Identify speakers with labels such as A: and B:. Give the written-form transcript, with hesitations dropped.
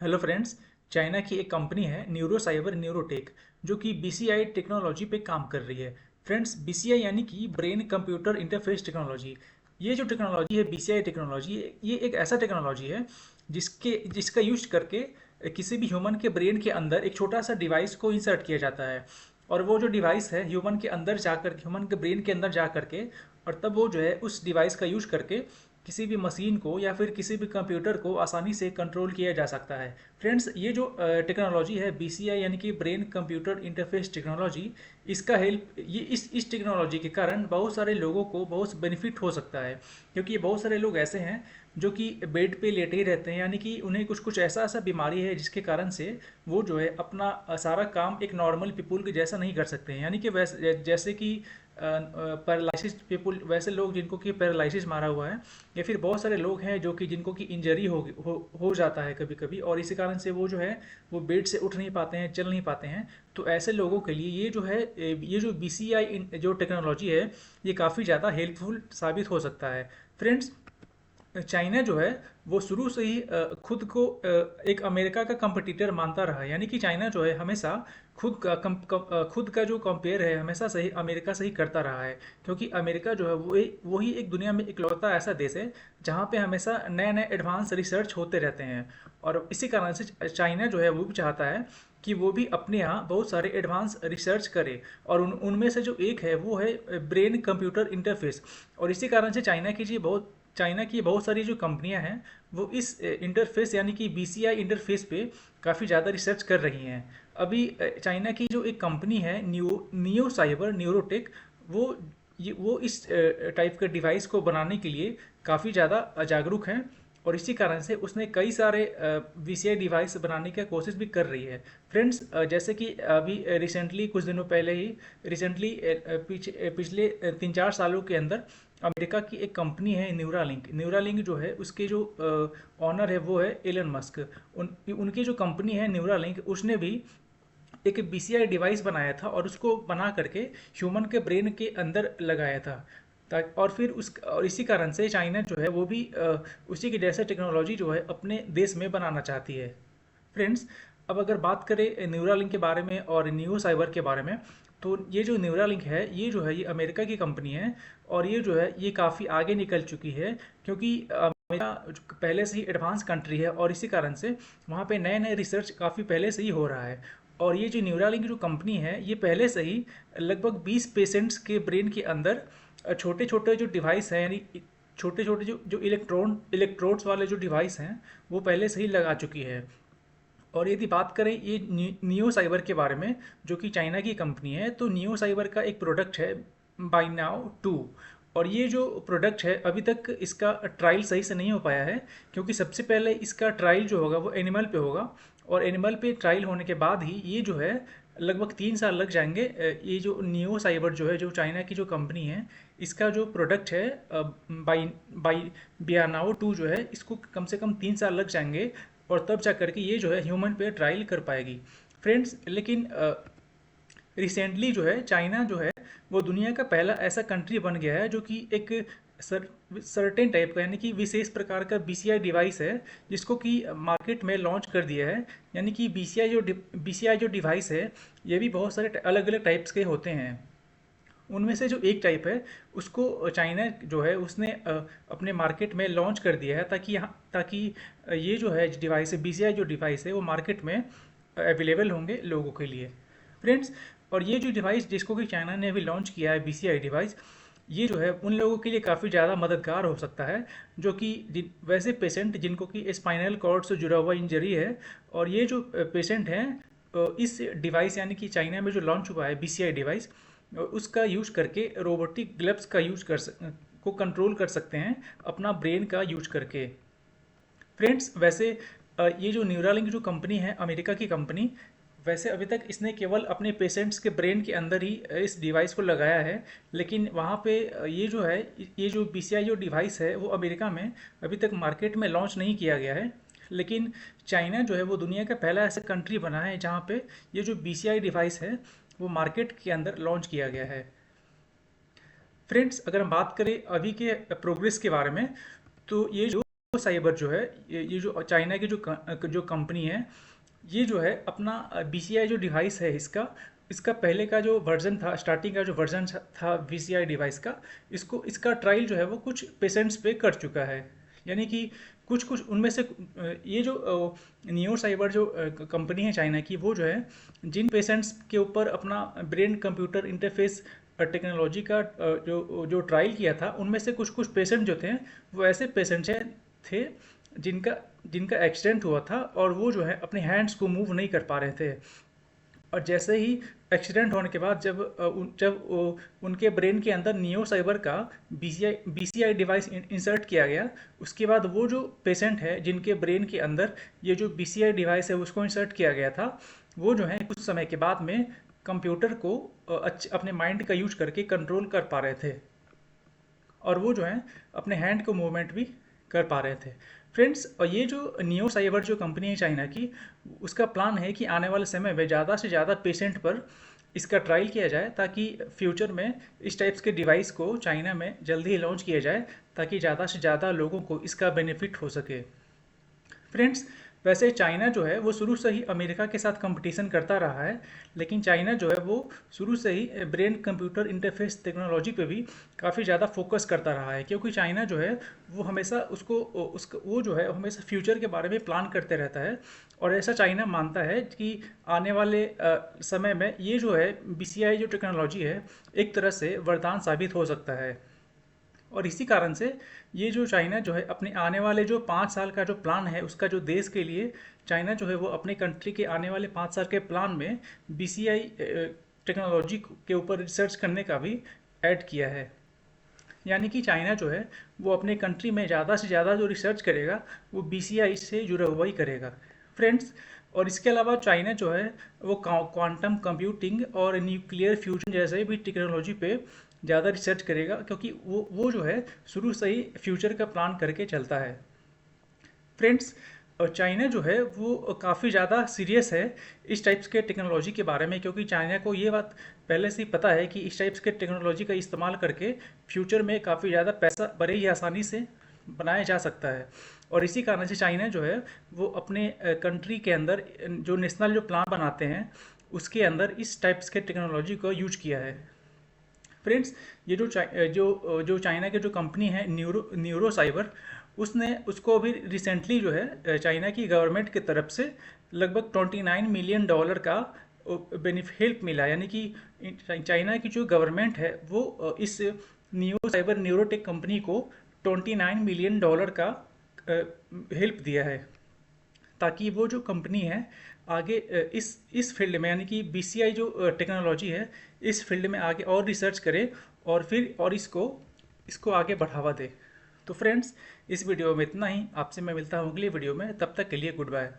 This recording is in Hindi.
A: Hello friends. चाइना की एक कंपनी है न्यूरोसाइबर न्यूरोटेक, जो कि बीसीआई टेक्नोलॉजी पे काम कर रही है। फ्रेंड्स, बीसीआई यानी कि ब्रेन कंप्यूटर इंटरफेस टेक्नोलॉजी। ये जो टेक्नोलॉजी है बीसीआई टेक्नोलॉजी, ये एक ऐसा टेक्नोलॉजी है जिसका यूज करके किसी भी ह्यूमन के ब्रेन के अंदर एक छोटा सा डिवाइस को इंसर्ट किया जाता है। और वो जो डिवाइस है ह्यूमन के ब्रेन के अंदर जा करके, और तब वो जो है उस डिवाइस का यूज करके किसी भी मशीन को या फिर किसी भी कंप्यूटर को आसानी से कंट्रोल किया जा सकता है। फ्रेंड्स, ये जो टेक्नोलॉजी है बीसीआई यानी कि ब्रेन कंप्यूटर इंटरफेस टेक्नोलॉजी, इसका हेल्प ये इस टेक्नोलॉजी के कारण बहुत सारे लोगों को बहुत बेनिफिट हो सकता है। क्योंकि बहुत सारे लोग ऐसे हैं जो कि बेड पे लेटे ही रहते हैं, यानी कि उन्हें कुछ कुछ ऐसा ऐसा बीमारी है जिसके कारण से वो जो है अपना सारा काम एक नॉर्मल पीपुल के जैसा नहीं कर सकते हैं। यानी कि वैसे जैसे कि पैरालिसिस पीपुल, वैसे लोग जिनको कि पैरालिसिस मारा हुआ है, या फिर बहुत सारे लोग हैं जो कि जिनको कि इंजरी हो जाता है कभी कभी, और इसी कारण से वो जो है वो बेड से उठ नहीं पाते हैं, चल नहीं पाते हैं। तो ऐसे लोगों के लिए ये जो है ये जो बीसीआई जो टेक्नोलॉजी है, ये काफ़ी ज़्यादा हेल्पफुल साबित हो सकता है। फ्रेंड्स, चाइना जो है वो शुरू से ही खुद को एक अमेरिका का कंपटीटर मानता रहा है। यानी कि चाइना जो है हमेशा खुद का जो कंपेयर है हमेशा से ही अमेरिका से ही करता रहा है। क्योंकि अमेरिका जो है वही एक दुनिया में इकलौता ऐसा देश है जहाँ पे हमेशा नए नए एडवांस रिसर्च होते रहते हैं। और इसी कारण से चाइना जो है वो भी चाहता है कि वो भी अपने यहाँ बहुत सारे एडवांस रिसर्च करे। और उनमें से जो एक है वो है ब्रेन कंप्यूटर इंटरफेस। और इसी कारण से चाइना की बहुत सारी जो कंपनियां हैं वो इस इंटरफेस यानी कि बीसीआई इंटरफेस पे काफ़ी ज़्यादा रिसर्च कर रही हैं। अभी चाइना की जो एक कंपनी है नियो साइबर न्यूरोटेक, वो वो इस टाइप के डिवाइस को बनाने के लिए काफ़ी ज़्यादा जागरूक है। और इसी कारण से उसने कई सारे बीसीआई डिवाइस बनाने की कोशिश भी कर रही है। फ्रेंड्स, जैसे कि अभी रिसेंटली कुछ दिनों पहले ही पिछले 3-4 सालों के अंदर अमेरिका की एक कंपनी है न्यूरालिंक जो है उसके जो ऑनर है वो है एलन मस्क। उनकी जो कंपनी है न्यूरालिंक, उसने भी एक बीसीआई डिवाइस बनाया था और उसको बना करके ह्यूमन के ब्रेन के अंदर लगाया था। और इसी कारण से चाइना जो है वो भी उसी की जैसे टेक्नोलॉजी जो है अपने देश में बनाना चाहती है। फ्रेंड्स, अब अगर बात करें न्यूरालिंक के बारे में और न्यू साइबर के बारे में, तो ये जो न्यूरालिंक है ये जो है ये अमेरिका की कंपनी है। और ये जो है ये काफ़ी आगे निकल चुकी है, क्योंकि अमेरिका पहले से ही एडवांस कंट्री है और इसी कारण से वहाँ पे नए नए रिसर्च काफ़ी पहले से ही हो रहा है। और ये जो न्यूरालिंक जो कंपनी है ये पहले से ही लगभग 20 पेशेंट्स के ब्रेन के अंदर छोटे छोटे जो डिवाइस हैं, यानी छोटे छोटे जो जो इलेक्ट्रोड्स वाले जो डिवाइस हैं वो पहले से ही लगा चुकी है। और यदि बात करें ये नियो साइबर के बारे में, जो कि चाइना की कंपनी है, तो नियो साइबर का एक प्रोडक्ट है बाई नाउ 2। और ये जो प्रोडक्ट है अभी तक इसका ट्रायल सही से नहीं हो पाया है, क्योंकि सबसे पहले इसका ट्रायल जो होगा वो एनिमल पे होगा। और एनिमल पे ट्रायल होने के बाद ही ये जो है लगभग 3 साल लग जाएंगे। ये जो नियो साइबर जो है जो चाइना की जो कंपनी है, इसका जो प्रोडक्ट है बाई बाई बियानाओ 2 जो है, इसको कम से कम 3 साल लग जाएंगे। और तब जा करके ये जो है ह्यूमन पे ट्रायल कर पाएगी। फ्रेंड्स, लेकिन रिसेंटली जो है चाइना जो है वो दुनिया का पहला ऐसा कंट्री बन गया है जो कि एक सर्टेन टाइप का यानी कि विशेष प्रकार का बीसीआई डिवाइस है जिसको कि मार्केट में लॉन्च कर दिया है। यानी कि बीसीआई जो डिवाइस है ये भी बहुत सारे अलग अलग टाइप्स के होते हैं। उनमें से जो एक टाइप है उसको चाइना जो है उसने अपने मार्केट में लॉन्च कर दिया है, ताकि ये जो है डिवाइस है बीसीआई जो डिवाइस है वो मार्केट में अवेलेबल होंगे लोगों के लिए। फ्रेंड्स, और ये जो डिवाइस जिसको कि चाइना ने अभी लॉन्च किया है बीसीआई डिवाइस, ये जो है उन लोगों के लिए काफ़ी ज़्यादा मददगार हो सकता है जो कि वैसे पेशेंट जिनको कि स्पाइनल कॉर्ड से जुड़ा हुआ इंजरी है। और ये जो पेशेंट हैं इस डिवाइस यानी कि चाइना में जो लॉन्च हुआ है बीसीआई डिवाइस, उसका यूज करके रोबोटिक ग्लव्स का को कंट्रोल कर सकते हैं अपना ब्रेन का यूज करके। फ्रेंड्स, वैसे ये जो न्यूरालिंक जो कंपनी है अमेरिका की कंपनी, वैसे अभी तक इसने केवल अपने पेशेंट्स के ब्रेन के अंदर ही इस डिवाइस को लगाया है। लेकिन वहाँ पे ये जो है ये जो बीसीआई जो डिवाइस है वो अमेरिका में अभी तक मार्केट में लॉन्च नहीं किया गया है। लेकिन चाइना जो है वो दुनिया का पहला ऐसा कंट्री बना है जहाँ पे ये जो बीसीआई डिवाइस है वो मार्केट के अंदर लॉन्च किया गया है। फ्रेंड्स, अगर हम बात करें अभी के प्रोग्रेस के बारे में, तो ये जो साइबर जो है, ये जो चाइना की जो कंपनी है, ये जो है अपना BCI जो डिवाइस है इसका इसका पहले का जो वर्जन था, स्टार्टिंग का जो वर्जन था BCI डिवाइस का, इसका ट्रायल जो है वो कुछ पेशेंट्स पे कर चुका है। यानी कि कुछ कुछ उनमें से ये जो नियो साइबर जो कंपनी है चाइना की, वो जो है जिन पेशेंट्स के ऊपर अपना ब्रेन कंप्यूटर इंटरफेस टेक्नोलॉजी का जो जो ट्रायल किया था, उनमें से कुछ कुछ पेशेंट जो थे वो ऐसे पेशेंट्स थे जिनका जिनका एक्सीडेंट हुआ था और वो जो है अपने हैंड्स को मूव नहीं कर पा रहे थे। और जैसे ही एक्सीडेंट होने के बाद उनके ब्रेन के अंदर नियो साइबर का BCI डिवाइस इंसर्ट किया गया, उसके बाद वो जो पेशेंट है जिनके ब्रेन के अंदर ये जो BCI डिवाइस है उसको इंसर्ट किया गया था, वो जो है कुछ समय के बाद में कंप्यूटर को अपने माइंड का यूज करके कंट्रोल कर पा रहे थे, और वो जो है अपने हैंड को मूवमेंट भी कर पा रहे थे। फ्रेंड्स, और ये जो नियो साइबर जो कंपनी है चाइना की, उसका प्लान है कि आने वाले समय में ज़्यादा से ज़्यादा पेशेंट पर इसका ट्रायल किया जाए, ताकि फ्यूचर में इस टाइप्स के डिवाइस को चाइना में जल्दी ही लॉन्च किया जाए, ताकि ज़्यादा से ज़्यादा लोगों को इसका बेनिफिट हो सके। फ्रेंड्स, वैसे चाइना जो है वो शुरू से ही अमेरिका के साथ कंपटीशन करता रहा है, लेकिन चाइना जो है वो शुरू से ही ब्रेन कंप्यूटर इंटरफेस टेक्नोलॉजी पे भी काफ़ी ज़्यादा फोकस करता रहा है, क्योंकि चाइना जो है वो हमेशा वो जो है हमेशा फ्यूचर के बारे में प्लान करते रहता है। और ऐसा चाइना मानता है कि आने वाले समय में ये जो है BCI जो टेक्नोलॉजी है, एक तरह से वरदान साबित हो सकता है। और इसी कारण से ये जो चाइना जो है अपने आने वाले जो 5 साल का जो प्लान है उसका, जो देश के लिए चाइना जो है वो अपने कंट्री के आने वाले 5 साल के प्लान में BCI टेक्नोलॉजी के ऊपर रिसर्च करने का भी ऐड किया है। यानी कि चाइना जो है वो अपने कंट्री में ज़्यादा से ज़्यादा जो रिसर्च करेगा वो BCI से जुड़ा हुआ ही करेगा। फ्रेंड्स, और इसके अलावा चाइना जो है वो क्वांटम कंप्यूटिंग और न्यूक्लियर फ्यूजन जैसे भी टेक्नोलॉजी पे ज़्यादा रिसर्च करेगा, क्योंकि वो जो है शुरू से ही फ्यूचर का प्लान करके चलता है। फ्रेंड्स, चाइना जो है वो काफ़ी ज़्यादा सीरियस है इस टाइप्स के टेक्नोलॉजी के बारे में, क्योंकि चाइना को ये बात पहले से ही पता है कि इस टाइप्स के टेक्नोलॉजी का इस्तेमाल करके फ्यूचर में काफ़ी ज़्यादा पैसा बड़े ही आसानी से बनाया जा सकता है। और इसी कारण से चाइना जो है वो अपने कंट्री के अंदर जो नेशनल जो प्लान बनाते हैं उसके अंदर इस टाइप्स के टेक्नोलॉजी को यूज किया है। फ्रेंड्स, ये जो चाइना के जो कंपनी है न्यूरो साइबर, उसने उसको अभी रिसेंटली जो है चाइना की गवर्नमेंट की तरफ से लगभग $29 मिलियन का हेल्प मिला। यानी कि चाइना की जो गवर्नमेंट है वो इस नियो साइबर न्यूरोटेक कंपनी को $29 मिलियन का हेल्प दिया है, ताकि वो जो कंपनी है आगे इस फील्ड में, यानी कि BCI जो टेक्नोलॉजी है, इस फील्ड में आगे और रिसर्च करे और फिर और इसको आगे बढ़ावा दे। तो फ्रेंड्स, इस वीडियो में इतना ही। आपसे मैं मिलता हूँ अगली वीडियो में, तब तक के लिए गुड बाय।